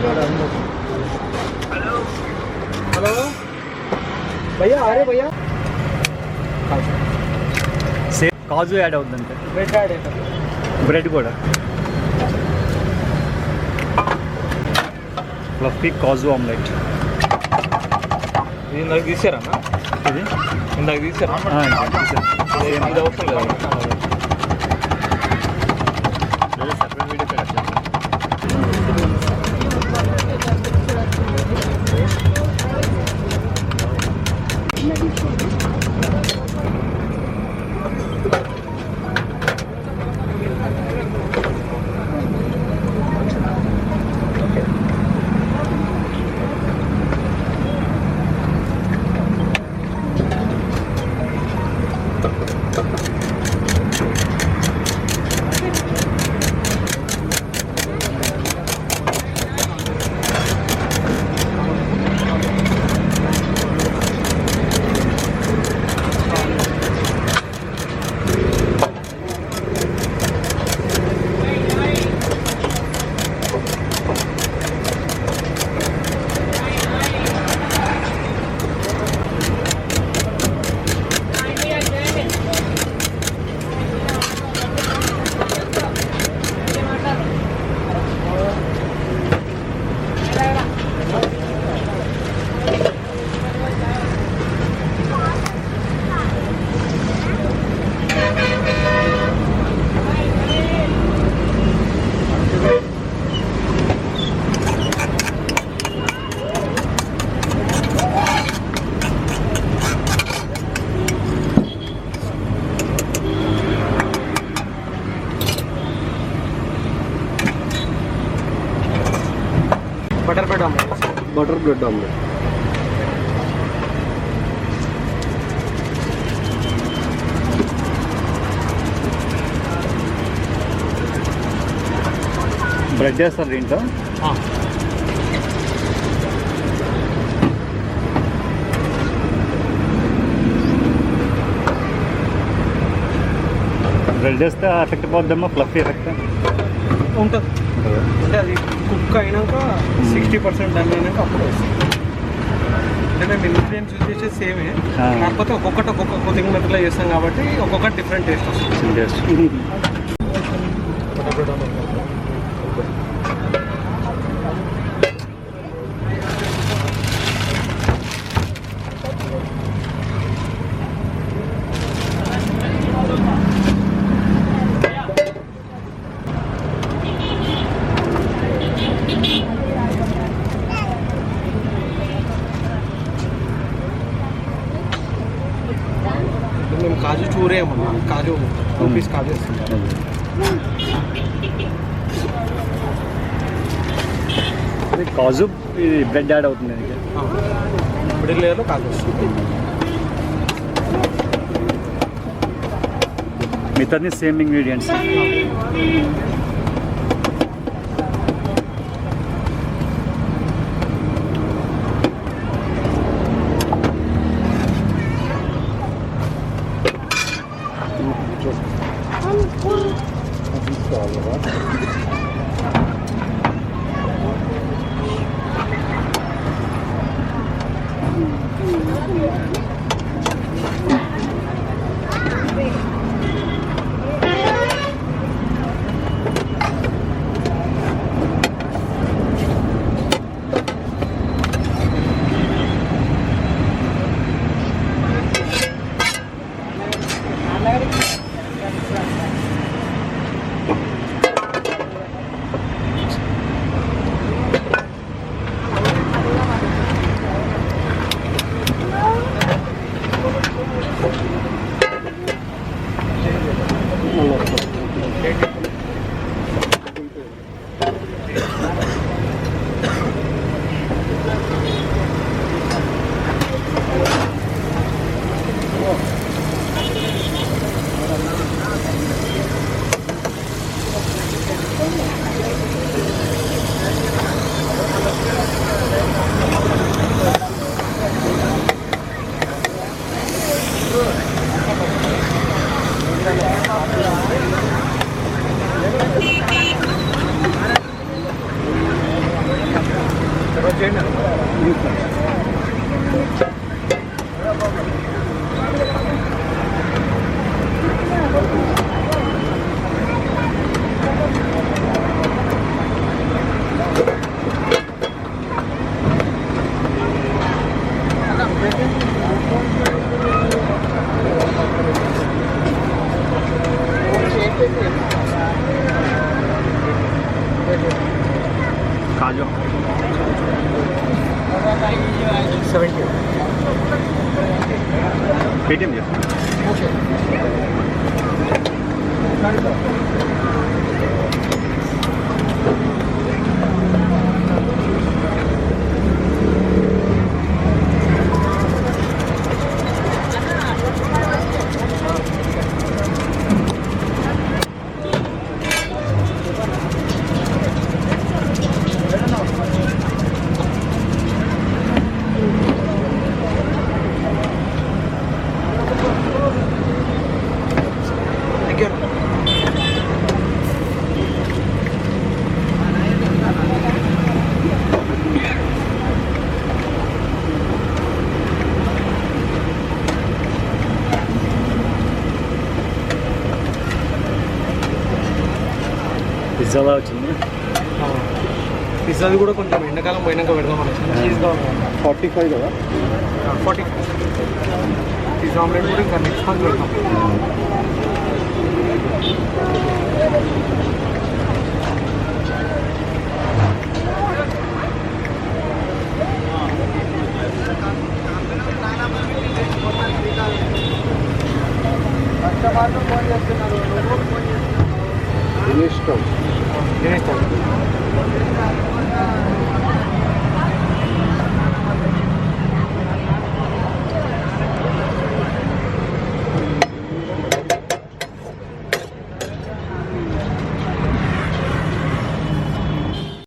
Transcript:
Hello भैया आ रहे भैया సేమ్ కాజు యాడ్ అవుతుందంటే ब्रेड ऐड है బ్రెడ్ కూడా ఫ్లఫీ కాజు ఆమ్లెట్ ఇది ఇందాక తీసారా ఇది ఇందాక తీసారా ఇది అవసరం లేదా separate video butter bread omelette butter bread omelette bread చేస్తారు దీంట్లో బ్రెడ్ వేస్తే ఎఫెక్ట్ పోద్దేమో ఫ్లఫీ ఎఫెక్ట్ ఉంటుంది అంటే అది కుక్ అయినాక 60% డన్ అయినాక అప్పుడు వస్తుంది అంటే మేము ఇంగ్రీడియంట్స్ యూజ్ చేసేది సేమే కాకపోతే ఒక్కొక్కటి ఒక్కొక్క కొద్దిగా మెత్తలో చేస్తాం కాబట్టి ఒక్కొక్కటి డిఫరెంట్ టేస్ట్ వస్తుంది మేము కాజు చూరే ఏమన్నా కాజు 2 పీస్ కాజు వేస్తున్నాం కాజు ఇది బ్రెడ్ యాడ్ అవుతుంది మిడిల్ లేయర్లో కాజు వస్తుంది మిగతాది సేమ్ ఇంగ్రీడియంట్స్ కాజు 70. పేటిఎం చేస్తాను. పిజ్జాలా వచ్చింది. పిజ్జాది కూడా కొంచెం ఎండాకాలం పోయినాక పెడదాం అనేసి చీజ్ కావాలి. 45 కదా. 40. పిజ్జా ఆమ్లెట్ కూడా ఇంకా నెక్స్ట్ మంత్ పెడతాం. ఇష్టం. తినేస్తాం.